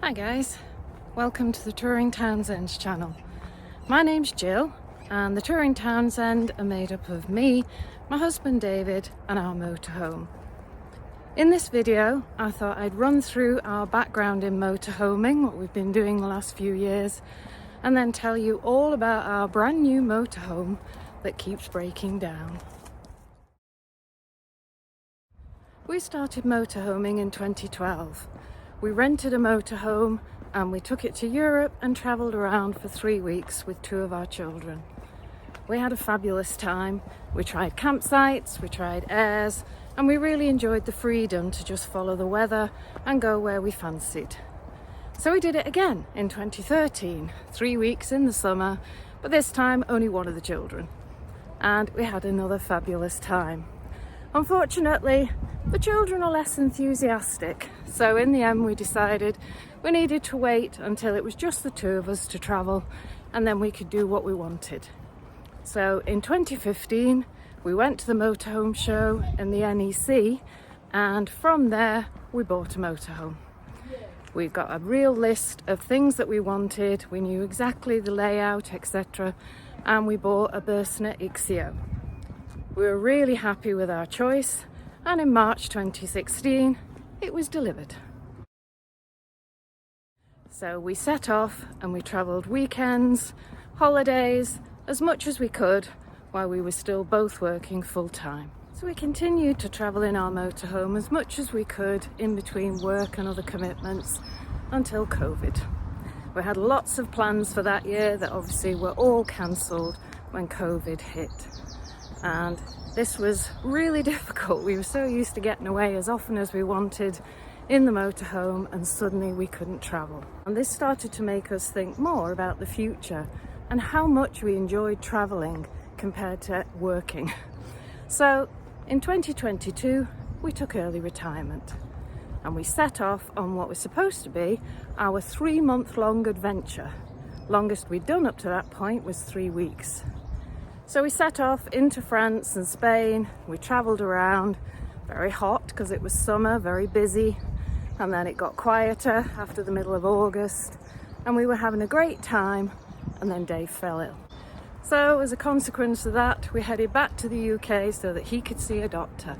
Hi guys, welcome to the Touring Townsend's channel. My name's Jill and the Touring Townsend are made up of me, my husband David and our motorhome. In this video I thought I'd run through our background in motorhoming, what we've been doing the last few years, and then tell you all about our brand new motorhome that keeps breaking down. We started motorhoming in 2012. We rented a motorhome and we took it to Europe and travelled around for 3 weeks with two of our children. We had a fabulous time. We tried campsites, we tried airs, and we really enjoyed the freedom to just follow the weather and go where we fancied. So we did it again in 2013, 3 weeks in the summer, but this time only one of the children. And we had another fabulous time. Unfortunately, the children are less enthusiastic, so in the end we decided we needed to wait until it was just the two of us to travel and then we could do what we wanted. So in 2015 we went to the motorhome show in the NEC and from there we bought a motorhome. We've got a real list of things that we wanted, we knew exactly the layout, etc. and we bought a Bursner XEO. We were really happy with our choice, and in March 2016 it was delivered. So we set off and we travelled weekends, holidays, as much as we could while we were still both working full time. So we continued to travel in our motorhome as much as we could in between work and other commitments until COVID. We had lots of plans for that year that obviously were all cancelled when COVID hit. And this was really difficult. We were so used to getting away as often as we wanted in the motorhome and suddenly we couldn't travel. And this started to make us think more about the future and how much we enjoyed travelling compared to working. So in 2022 we took early retirement and we set off on what was supposed to be our 3-month-long adventure. Longest we'd done up to that point was 3 weeks. So we set off into France and Spain. We travelled around, very hot because it was summer, very busy, and then it got quieter after the middle of August and we were having a great time, and then Dave fell ill. So as a consequence of that we headed back to the UK so that he could see a doctor,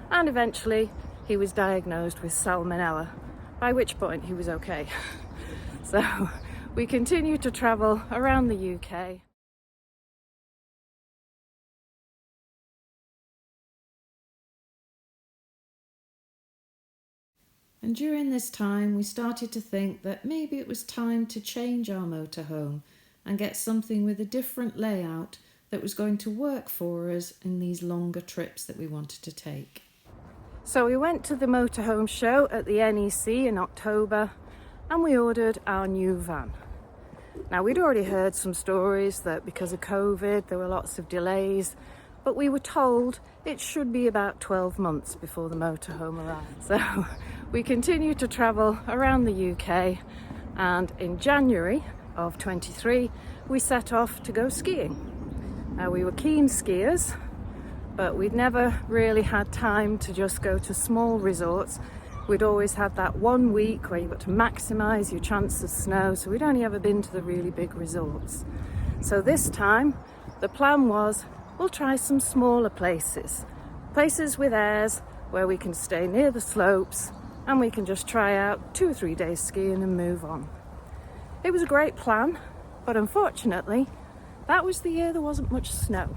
and eventually he was diagnosed with salmonella, by which point he was okay. So we continued to travel around the UK. And during this time we started to think that maybe it was time to change our motorhome and get something with a different layout that was going to work for us in these longer trips that we wanted to take. So we went to the motorhome show at the NEC in October and we ordered our new van. Now we'd already heard some stories that because of COVID there were lots of delays, but we were told it should be about 12 months before the motorhome arrived. So we continued to travel around the UK, and in January of 23 we set off to go skiing. Now we were keen skiers, but we'd never really had time to just go to small resorts. We'd always had that 1 week where you got to maximise your chance of snow, so we'd only ever been to the really big resorts. So this time the plan was we'll try some smaller places with airs where we can stay near the slopes and we can just try out 2 or 3 days skiing and move on. It was a great plan, but unfortunately that was the year there wasn't much snow.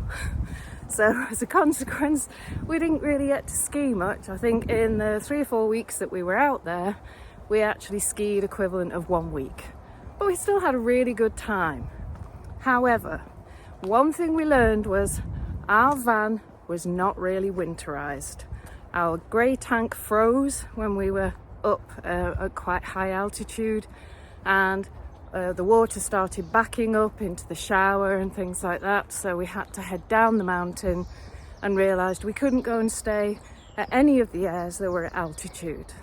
So as a consequence we didn't really get to ski much. I think in the 3 or 4 weeks that we were out there we actually skied equivalent of 1 week, but we still had a really good time. However, one thing we learned was our van was not really winterized. Our grey tank froze when we were up at quite high altitude, and the water started backing up into the shower and things like that, so we had to head down the mountain and realised we couldn't go and stay at any of the airs that were at altitude.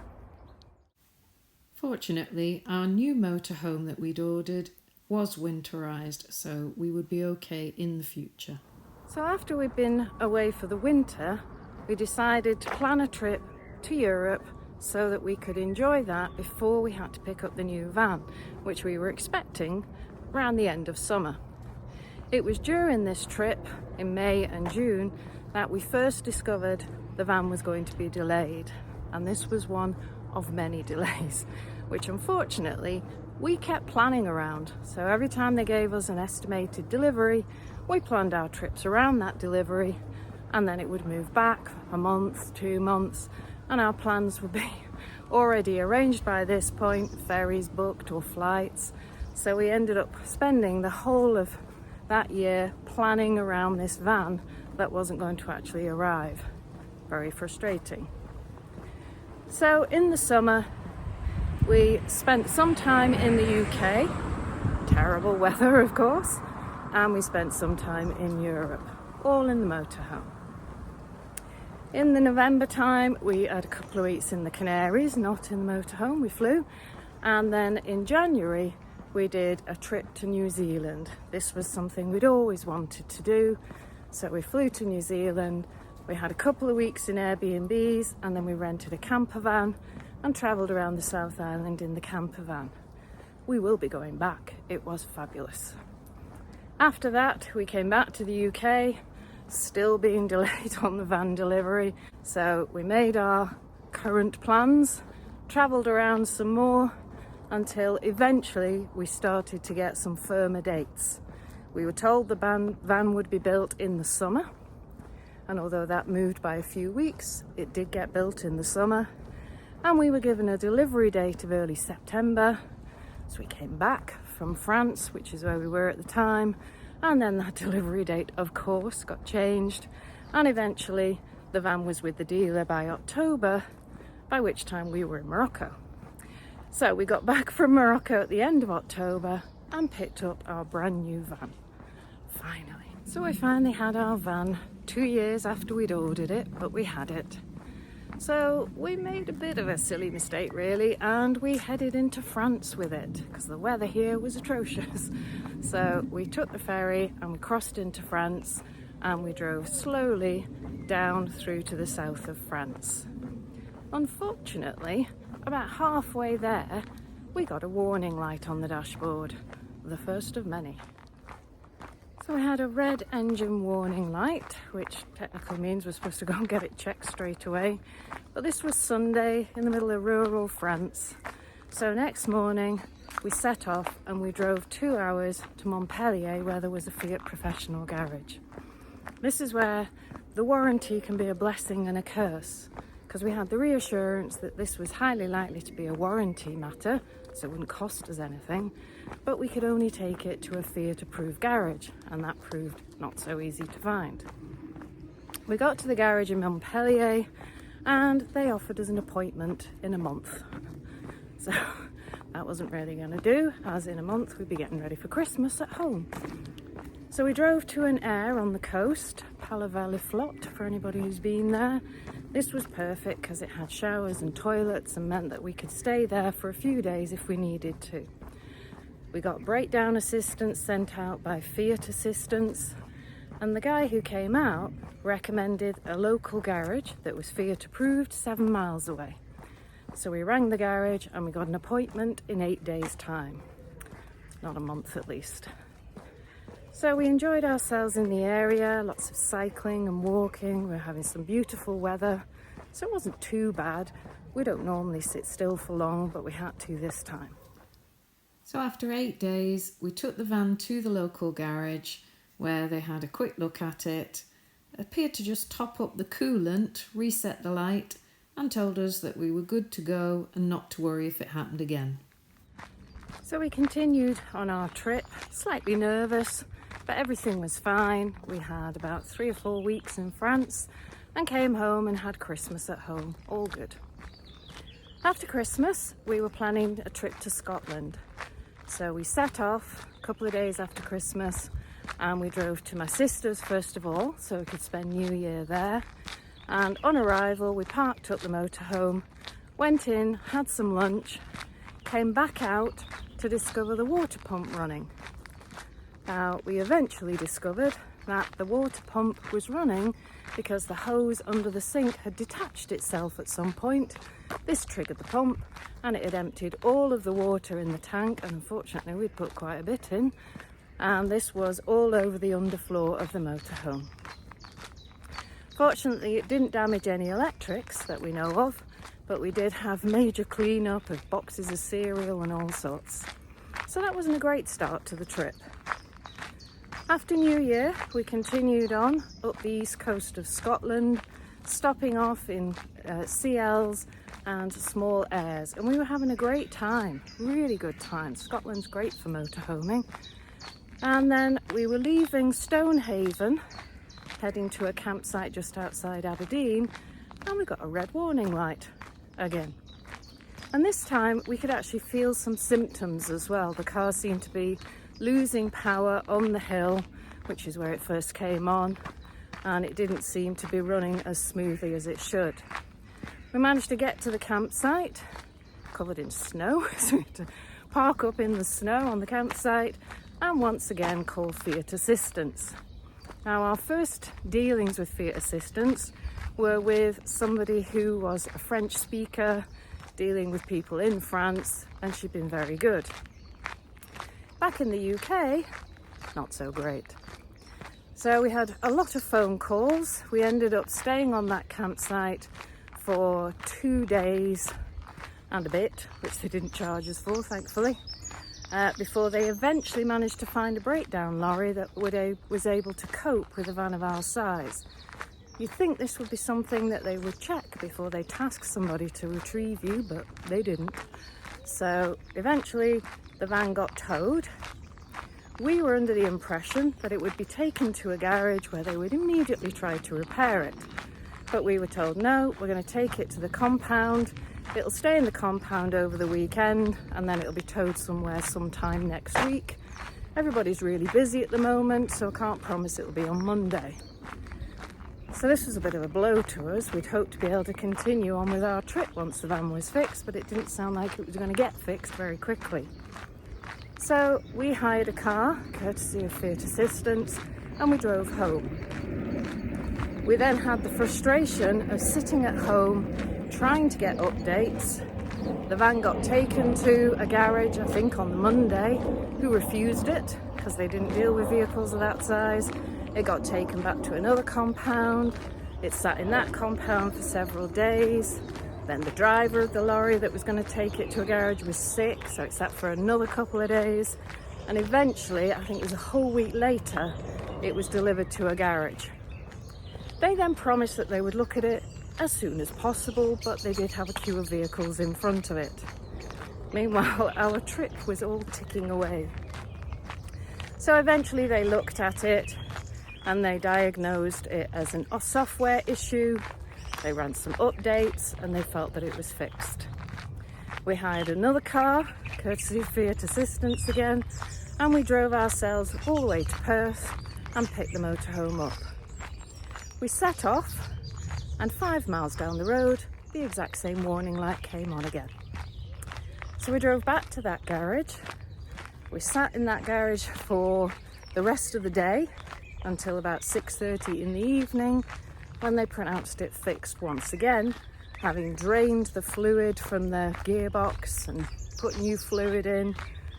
Fortunately, our new motorhome that we'd ordered was winterized, so we would be okay in the future. So after we'd been away for the winter, we decided to plan a trip to Europe so that we could enjoy that before we had to pick up the new van, which we were expecting around the end of summer. It was during this trip in May and June that we first discovered the van was going to be delayed, and this was one of many delays, which unfortunately we kept planning around. So every time they gave us an estimated delivery, we planned our trips around that delivery, and then it would move back a month, 2 months, and our plans would be already arranged by this point, ferries booked or flights. So we ended up spending the whole of that year planning around this van that wasn't going to actually arrive. Very frustrating. So in the summer, we spent some time in the UK, terrible weather of course, and we spent some time in Europe, all in the motorhome. In the November time, we had a couple of weeks in the Canaries, not in the motorhome, we flew. And then in January, we did a trip to New Zealand. This was something we'd always wanted to do. So we flew to New Zealand, we had a couple of weeks in Airbnbs, and then we rented a camper van and travelled around the South Island in the camper van. We will be going back, it was fabulous. After that, we came back to the UK, still being delayed on the van delivery. So we made our current plans, travelled around some more, until eventually we started to get some firmer dates. We were told the van would be built in the summer, and although that moved by a few weeks, it did get built in the summer, and we were given a delivery date of early September. So we came back from France, which is where we were at the time, and then that delivery date of course got changed, and eventually the van was with the dealer by October, by which time we were in Morocco. So we got back from Morocco at the end of October and picked up our brand new van, finally. So we finally had our van 2 years after we'd ordered it, but we had it. So we made a bit of a silly mistake really, and we headed into France with it because the weather here was atrocious. So we took the ferry and we crossed into France, and we drove slowly down through to the south of France. Unfortunately, about halfway there, we got a warning light on the dashboard, the first of many. So we had a red engine warning light, which technically means we're supposed to go and get it checked straight away. But this was Sunday in the middle of rural France. So next morning we set off and we drove 2 hours to Montpellier, where there was a Fiat professional garage. This is where the warranty can be a blessing and a curse, because we had the reassurance that this was highly likely to be a warranty matter, so it wouldn't cost us anything, but we could only take it to a Fiat approved garage, and that proved not so easy to find. We got to the garage in Montpellier and they offered us an appointment in a month. So that wasn't really going to do, as in a month we'd be getting ready for Christmas at home. So we drove to an air on the coast, Palavas-le-Flotte, for anybody who's been there. This was perfect because it had showers and toilets and meant that we could stay there for a few days if we needed to. We got breakdown assistance sent out by Fiat Assistance, and the guy who came out recommended a local garage that was Fiat approved 7 miles away. So we rang the garage and we got an appointment in 8 days' time. Not a month at least. So we enjoyed ourselves in the area, lots of cycling and walking. We were having some beautiful weather, so it wasn't too bad. We don't normally sit still for long, but we had to this time. So after 8 days, we took the van to the local garage where they had a quick look at it, appeared to just top up the coolant, reset the light, and told us that we were good to go and not to worry if it happened again. So we continued on our trip, slightly nervous, but everything was fine. We had about 3 or 4 weeks in France and came home and had Christmas at home, all good. After Christmas, we were planning a trip to Scotland. So we set off a couple of days after Christmas and we drove to my sister's first of all, so we could spend New Year there. And on arrival, we parked up the motorhome, went in, had some lunch, came back out to discover the water pump running. Now, we eventually discovered that the water pump was running because the hose under the sink had detached itself at some point, This triggered the pump and it had emptied all of the water in the tank, and unfortunately we'd put quite a bit in, and this was all over the underfloor of the motorhome. Fortunately, it didn't damage any electrics that we know of, but we did have major cleanup of boxes of cereal and all sorts. So that wasn't a great start to the trip. After New Year, we continued on up the east coast of Scotland, stopping off in CLs and small airs, and we were having a great time, really good time. Scotland's great for motorhoming. And then we were leaving Stonehaven, heading to a campsite just outside Aberdeen, and we got a red warning light again. And this time we could actually feel some symptoms as well. The car seemed to be losing power on the hill, which is where it first came on, and it didn't seem to be running as smoothly as it should. We managed to get to the campsite, covered in snow, so we had to park up in the snow on the campsite and once again call Fiat Assistance. Now, our first dealings with Fiat Assistance were with somebody who was a French speaker, dealing with people in France, and she'd been very good. Back in the UK, not so great. So we had a lot of phone calls. We ended up staying on that campsite for 2 days and a bit, which they didn't charge us for, thankfully, before they eventually managed to find a breakdown lorry that was able to cope with a van of our size. You'd think this would be something that they would check before they task somebody to retrieve you, but they didn't. So eventually the van got towed. We were under the impression that it would be taken to a garage where they would immediately try to repair it. But we were told, no, we're going to take it to the compound. It'll stay in the compound over the weekend, and then it'll be towed somewhere sometime next week. Everybody's really busy at the moment, so I can't promise it'll be on Monday. So this was a bit of a blow to us. We'd hoped to be able to continue on with our trip once the van was fixed, but it didn't sound like it was going to get fixed very quickly. So we hired a car, courtesy of Fiat Assistance, and we drove home. We then had the frustration of sitting at home trying to get updates. The van got taken to a garage, I think on the Monday, who refused it because they didn't deal with vehicles of that size. It got taken back to another compound. It sat in that compound for several days. Then the driver of the lorry that was going to take it to a garage was sick, so it sat for another couple of days. And eventually, I think it was a whole week later, it was delivered to a garage. They then promised that they would look at it as soon as possible, but they did have a queue of vehicles in front of it. Meanwhile, our trip was all ticking away. So eventually they looked at it and they diagnosed it as a software issue. They ran some updates and they felt that it was fixed. We hired another car, courtesy of Fiat Assistance again, and we drove ourselves all the way to Perth and picked the motorhome up. We set off, and 5 miles down the road, the exact same warning light came on again. So we drove back to that garage. We sat in that garage for the rest of the day until about 6:30 in the evening, when they pronounced it fixed once again, having drained the fluid from the gearbox and put new fluid in.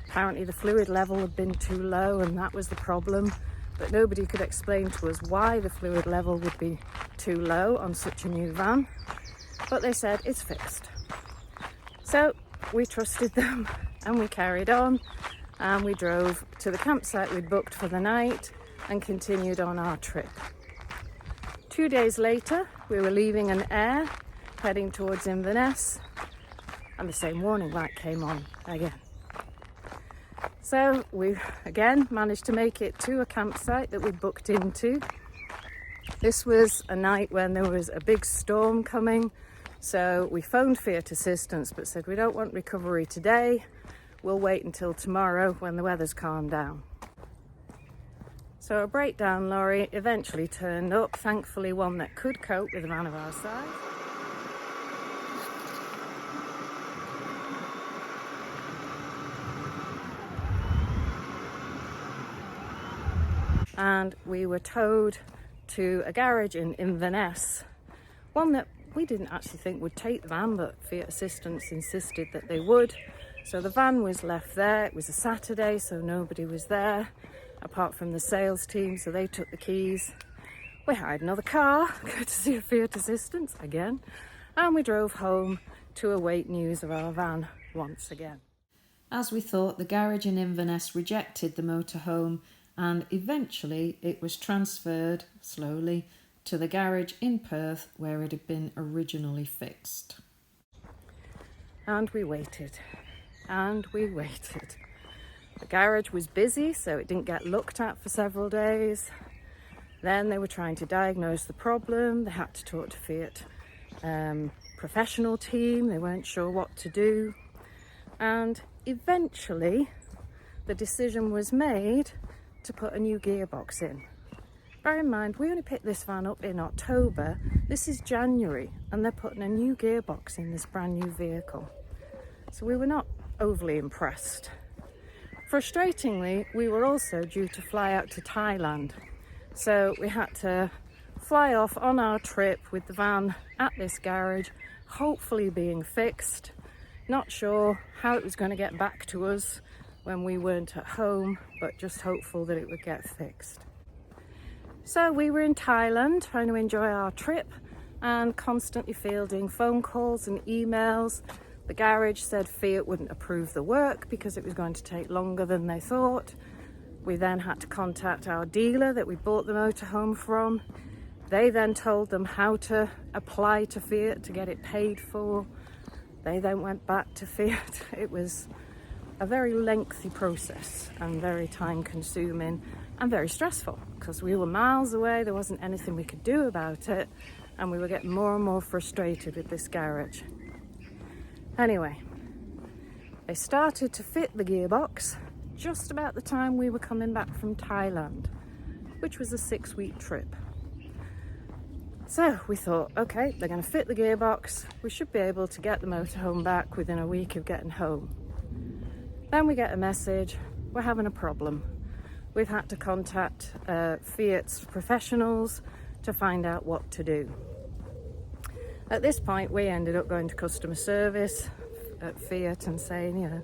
Apparently the fluid level had been too low and that was the problem. But nobody could explain to us why the fluid level would be too low on such a new van. But they said it's fixed. So we trusted them and we carried on, and we drove to the campsite we'd booked for the night and continued on our trip. 2 days later, we were leaving an air, heading towards Inverness, and the same warning light came on again. So we again managed to make it to a campsite that we'd booked into. This was a night when there was a big storm coming, so we phoned Fiat Assistance but said we don't want recovery today, we'll wait until tomorrow when the weather's calmed down. So a breakdown lorry eventually turned up, thankfully one that could cope with a van of our size. And we were towed to a garage in Inverness, one that we didn't actually think would take the van, but Fiat Assistance insisted that they would. So the van was left there. It was a Saturday, so nobody was there apart from the sales team, so they took the keys. We hired another car, courtesy of Fiat Assistance again, and we drove home to await news of our van once again. As we thought, the garage in Inverness rejected the motorhome, and eventually it was transferred slowly to the garage in Perth where it had been originally fixed. And we waited, and we waited. The garage was busy, so it didn't get looked at for several days. Then they were trying to diagnose the problem. They had to talk to Fiat professional team. They weren't sure what to do. And eventually the decision was made to put a new gearbox in. Bear in mind, we only picked this van up in October. This is January, and they're putting a new gearbox in this brand new vehicle. So we were not overly impressed. Frustratingly, we were also due to fly out to Thailand. So we had to fly off on our trip with the van at this garage, hopefully being fixed. Not sure how it was going to get back to us when we weren't at home, but just hopeful that it would get fixed. So we were in Thailand trying to enjoy our trip and constantly fielding phone calls and emails. The garage said Fiat wouldn't approve the work because it was going to take longer than they thought. We then had to contact our dealer that we bought the motorhome from. They then told them how to apply to Fiat to get it paid for. They then went back to Fiat. It was a very lengthy process and very time consuming and very stressful because we were miles away. There wasn't anything we could do about it, and we were getting more and more frustrated with this garage. Anyway, they started to fit the gearbox just about the time we were coming back from Thailand, which was a 6-week trip. So we thought, okay, they're going to fit the gearbox. We should be able to get the motorhome back within a week of getting home. Then we get a message, we're having a problem. We've had to contact Fiat's professionals to find out what to do. At this point, we ended up going to customer service at Fiat and saying,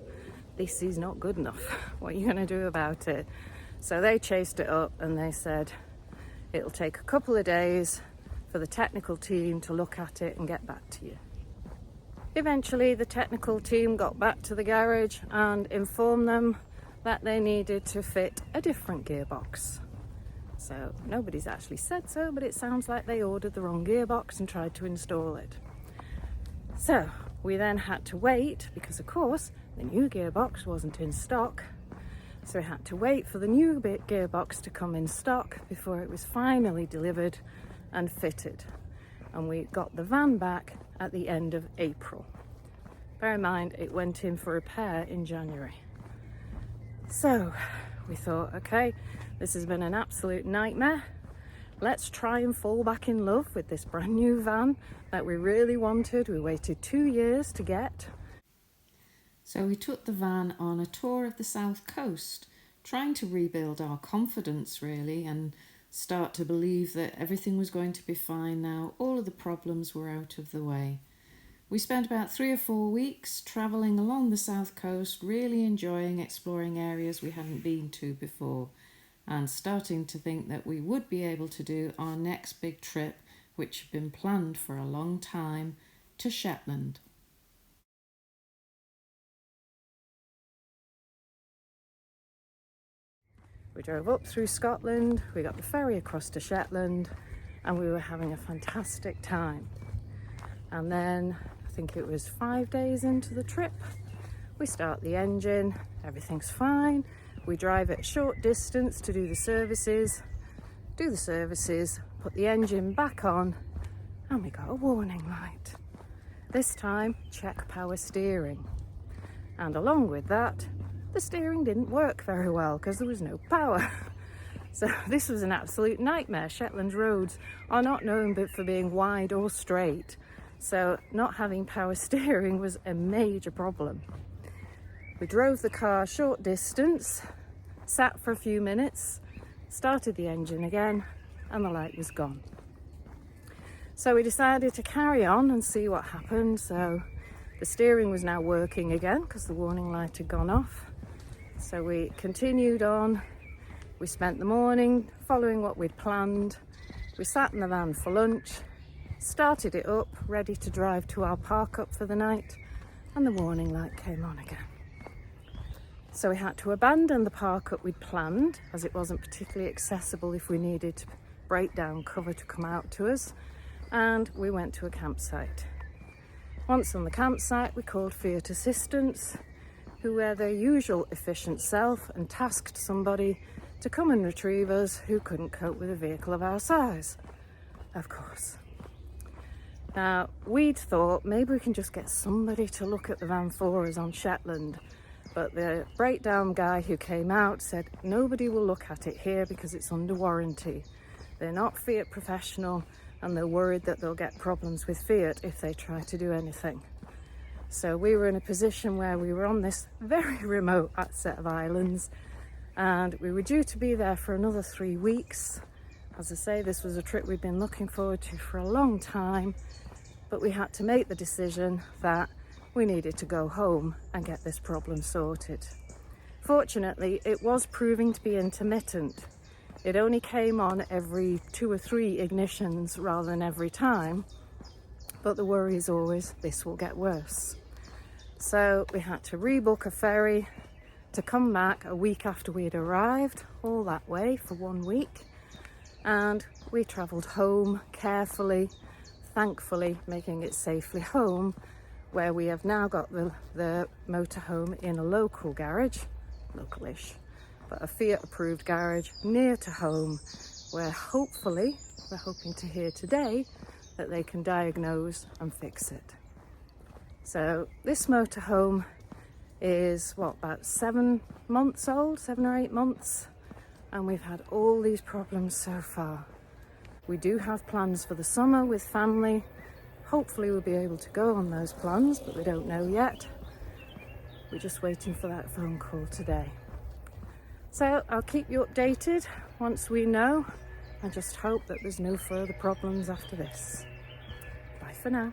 this is not good enough. What are you going to do about it? So they chased it up and they said it'll take a couple of days for the technical team to look at it and get back to you. Eventually, the technical team got back to the garage and informed them that they needed to fit a different gearbox. So nobody's actually said so, but it sounds like they ordered the wrong gearbox and tried to install it. So we then had to wait because, of course, the new gearbox wasn't in stock. So we had to wait for the new gearbox to come in stock before it was finally delivered and fitted. And we got the van back at the end of April. Bear in mind, it went in for repair in January. So we thought, okay, this has been an absolute nightmare. Let's try and fall back in love with this brand new van that we really wanted. We waited 2 years to get. So we took the van on a tour of the south coast, trying to rebuild our confidence really and start to believe that everything was going to be fine now. All of the problems were out of the way. We spent about 3 or 4 weeks travelling along the south coast, really enjoying exploring areas we hadn't been to before and starting to think that we would be able to do our next big trip, which had been planned for a long time, to Shetland. We drove up through Scotland, we got the ferry across to Shetland, and we were having a fantastic time. And then, I think it was 5 days into the trip, we start the engine, everything's fine. We drive at a short distance to do the services, put the engine back on, and we got a warning light. This time, check power steering. And along with that, the steering didn't work very well because there was no power. So this was an absolute nightmare. Shetland roads are not known for being wide or straight. So not having power steering was a major problem. We drove the car a short distance, sat for a few minutes, started the engine again, and the light was gone. So we decided to carry on and see what happened. So the steering was now working again because the warning light had gone off. So we continued on. We spent the morning following what we'd planned. We sat in the van for lunch, started it up, ready to drive to our park up for the night, and the warning light came on again. So we had to abandon the park up we'd planned, as it wasn't particularly accessible if we needed breakdown cover to come out to us, and we went to a campsite. Once on the campsite, we called Fiat Assistance, who were their usual efficient self, and tasked somebody to come and retrieve us who couldn't cope with a vehicle of our size, of course. Now, we'd thought maybe we can just get somebody to look at the van for us on Shetland, but the breakdown guy who came out said nobody will look at it here because it's under warranty. They're not Fiat professional, and they're worried that they'll get problems with Fiat if they try to do anything. So we were in a position where we were on this very remote set of islands, and we were due to be there for another 3 weeks. As I say, this was a trip we'd been looking forward to for a long time, but we had to make the decision that we needed to go home and get this problem sorted. Fortunately, it was proving to be intermittent. It only came on every 2 or 3 ignitions rather than every time, but the worry is always this will get worse. So we had to rebook a ferry to come back a week after we'd arrived, all that way for 1 week, and we travelled home carefully, thankfully making it safely home, where we have now got the motorhome in a local garage, localish, but a Fiat approved garage near to home, where hopefully, we're hoping to hear today, that they can diagnose and fix it. So this motorhome is about 7 months old, 7 or 8 months, and we've had all these problems so far. We do have plans for the summer with family. Hopefully we'll be able to go on those plans, but we don't know yet. We're just waiting for that phone call today. So I'll keep you updated once we know. I just hope that there's no further problems after this. Bye for now.